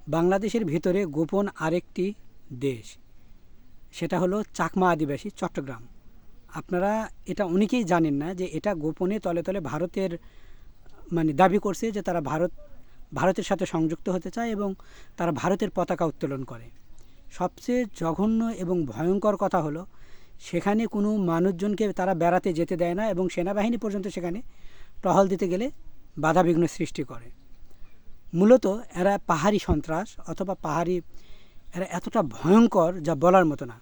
বাংলাদেশের ভিতরে গোপন আরেকটি দেশ, সেটা হলো চাকমা আদিবাসী চট্টগ্রাম। আপনারা এটা অনেকেই জানেন না যে এটা গোপনে তলে তলে ভারতের দাবি করছে যে তারা ভারতের সাথে সংযুক্ত হতে চায় এবং তারা ভারতের পতাকা উত্তোলন করে। সবচেয়ে জঘন্য এবং ভয়ঙ্কর কথা হলো সেখানে কোনো মানুষজনকে তারা বেড়াতে যেতে দেয় না এবং সেনাবাহিনী পর্যন্ত সেখানে টহল দিতে গেলে বাধাবিঘ্ন সৃষ্টি করে। মূলত এরা পাহাড়ি সন্ত্রাস অথবা এরা এতটা ভয়ঙ্কর যা বলার মতো না।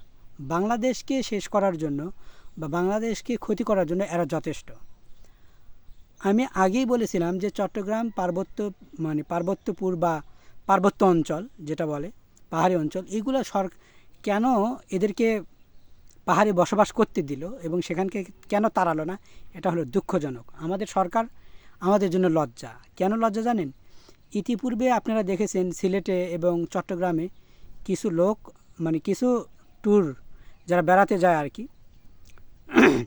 বাংলাদেশকে শেষ করার জন্য বা বাংলাদেশকে ক্ষতি করার জন্য এরা যথেষ্ট। আমি আগেই বলেছিলাম যে চট্টগ্রাম পার্বত্যপুর বা পার্বত্য অঞ্চল যেটা বলে পাহাড়ি অঞ্চল, এগুলো কেন এদেরকে পাহাড়ে বসবাস করতে দিল এবং সেখানকে কেন তাড়ালো না, এটা হলো দুঃখজনক। আমাদের সরকার আমাদের জন্য লজ্জা। কেন লজ্জা জানেন? ইতিপূর্বে আপনারা দেখেছেন সিলেটে এবং চট্টগ্রামে কিছু লোক কিছু ট্যুর যারা বেড়াতে যায় আর কি,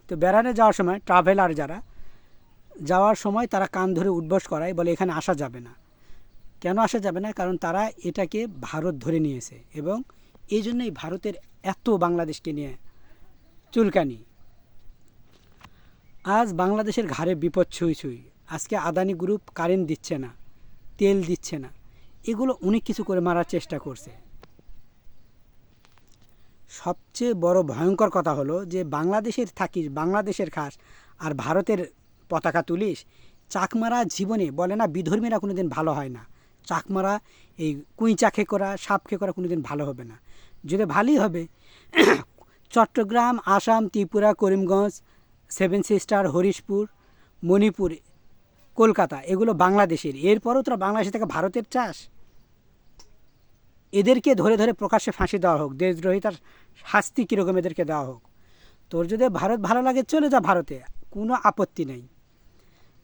তো বেড়াতে যাওয়ার সময় ট্রাভেলার যারা যাওয়ার সময় তারা কান ধরে উঠবোস করায়, বলে এখানে আসা যাবে না। কেন আসা যাবে না? কারণ তারা এটাকে ভারত ধরে নিয়েছে এবং এই জন্যই ভারতের এত বাংলাদেশকে নিয়ে চুলকানি। আজ বাংলাদেশের ঘাড়ে বিপদ ছুঁই ছুঁই। আজকে আদানি গ্রুপ কারেন্ট দিচ্ছে না, তেল দিচ্ছে না, এগুলো অনেক কিছু করে মারার চেষ্টা করছে। সবচেয়ে বড় ভয়ঙ্কর কথা হলো যে বাংলাদেশের থাকিস, বাংলাদেশের খাস আর ভারতের পতাকা তুলিস। চাকমারা জীবনে বলে না বিধর্মীরা কোনো দিন ভালো হয় না। চাকমারা এই কুইচা খেকরা সাপ খেকরা কোনো দিন ভালো হবে না। যদি ভালোই হবে চট্টগ্রাম, আসাম, ত্রিপুরা, করিমগঞ্জ, সেভেন সিস্টার, হরিশপুর, মণিপুর, কলকাতা এগুলো বাংলাদেশের। এরপরও তোরা বাংলাদেশ থেকে ভারতের চাষ। এদেরকে ধরে ধরে প্রকাশ্যে ফাঁসি দেওয়া হোক, দেশদ্রোহিতার শাস্তি কীরকম এদেরকে দেওয়া হোক। তোর যদি ভারত ভালো লাগে চলে যা ভারতে, কোনো আপত্তি নেই।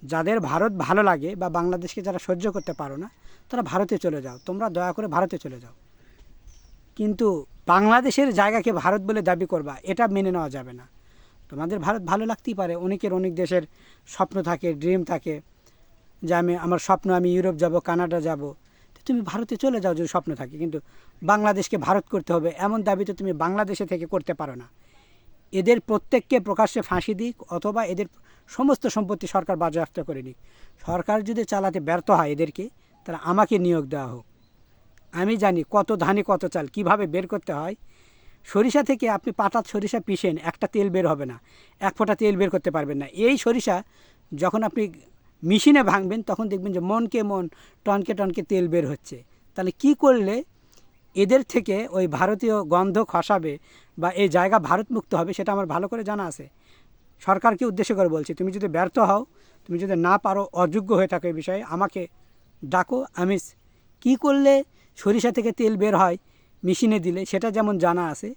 যাদের ভারত ভালো লাগে বা বাংলাদেশকে যারা সহ্য করতে পারো না তারা ভারতে চলে যাও, তোমরা দয়া করে ভারতে চলে যাও। কিন্তু বাংলাদেশের জায়গাকে ভারত বলে দাবি করবা, এটা মেনে নেওয়া যাবে না। তোমাদের ভারত ভালো লাগতেই পারে, অনেকের অনেক দেশের স্বপ্ন থাকে, ড্রিম থাকে যে আমার স্বপ্ন আমি ইউরোপ যাব, কানাডা যাব। তুমি ভারতে চলে যাও যদি স্বপ্ন থাকে, কিন্তু বাংলাদেশকে ভারত করতে হবে এমন দাবি তো তুমি বাংলাদেশে থেকে করতে পারো না। এদের প্রত্যেককে প্রকাশ্যে ফাঁসি দিক অথবা এদের সমস্ত সম্পত্তি সরকার বাজেয়াপ্ত করে নিক। সরকার যদি চালাতে ব্যর্থ হয় এদেরকে, তাহলে আমাকে নিয়োগ দেওয়া হোক। আমি জানি কত ধানে কত চাল কিভাবে বের করতে হয়। সরিষা থেকে আপনি পাটাত সরিষা পিষেন, একটা তেল বের হবে না, এক ফোঁটা তেল বের করতে পারবেন না। এই সরিষা যখন আপনি মেশিনে ভাঙবেন তখন দেখবেন যে মনকে মন, টনকে টনকে তেল বের হচ্ছে। তাহলে কি করলে এদের থেকে ওই ভারতীয় গন্ধ খসাবে বা এই জায়গা ভারতমুক্ত হবে সেটা আমার ভালো করে জানা আছে। সরকারকে উদ্দেশ্য করে বলছি, তুমি যদি ব্যর্থ হও, তুমি যদি না পারো, অযোগ্য হয়ে থাকো এই বিষয়ে, আমাকে ডাকো। আমি কি করলে সরিষা থেকে তেল বের হয় মেশিনে দিলে সেটা যেমন জানা আছে,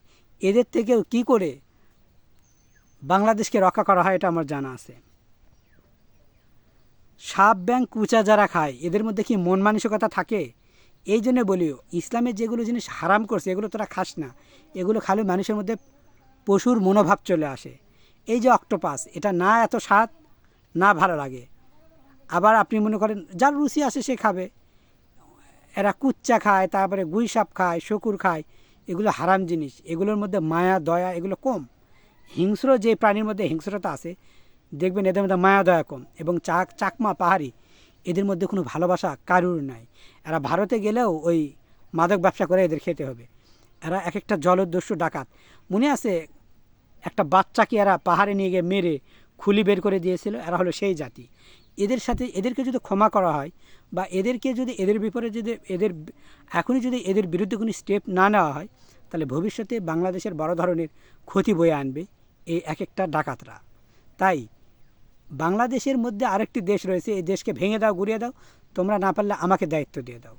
এদের থেকেও কি করে বাংলাদেশকে রক্ষা করা হয় এটা আমার জানা আছে। সাপ ব্যাং কুচা যারা খায় এদের মধ্যে কি মন মানসিকতা থাকে? এই জন্য বলিও ইসলামের যেগুলো জিনিস হারাম করছে এগুলো তোরা খাস না। এগুলো খালি মানুষের মধ্যে পশুর মনোভাব চলে আসে। এই যে অক্টোপাস, এটা না এত স্বাদ না ভালো লাগে। আবার আপনি মনে করেন যার রুচি আসে সে খাবে। এরা কুচ্চা খায়, তারপরে গুই সাপ খায়, শকুর খায়, এগুলো হারাম জিনিস। এগুলোর মধ্যে মায়া দয়া এগুলো কম। হিংস্র যে প্রাণীর মধ্যে হিংস্রতা আছে দেখবেন এদের মধ্যে মায়া দয়া কম। এবং চাকমা পাহাড়ি এদের মধ্যে কোনো ভালোবাসা কারুর নাই। এরা ভারতে গেলেও ওই মাদক ব্যবসা করে এদের খেতে হবে। এরা এক একটা জলদস্যু ডাকাত। মনে আছে একটা বাচ্চাকে এরা পাহাড়ে নিয়ে গিয়ে মেরে খুলি বের করে দিয়েছিল? এরা হলো সেই জাতি। এদেরকে যদি ক্ষমা করা হয় বা এদেরকে যদি এদের বিপরীতে যদি এখনই যদি এদের বিরুদ্ধে কোনো স্টেপ না নেওয়া হয়, তাহলে ভবিষ্যতে বাংলাদেশের বড় ধরনের ক্ষতি বয়ে আনবে এই এক একটা ডাকাতরা। তাই বাংলাদেশের মধ্যে আরেকটি দেশ রয়েছে, এই দেশকে ভেঙে দাও, গুড়িয়ে দাও, তোমরা না পারলে আমাকে দায়িত্ব দিয়ে দাও।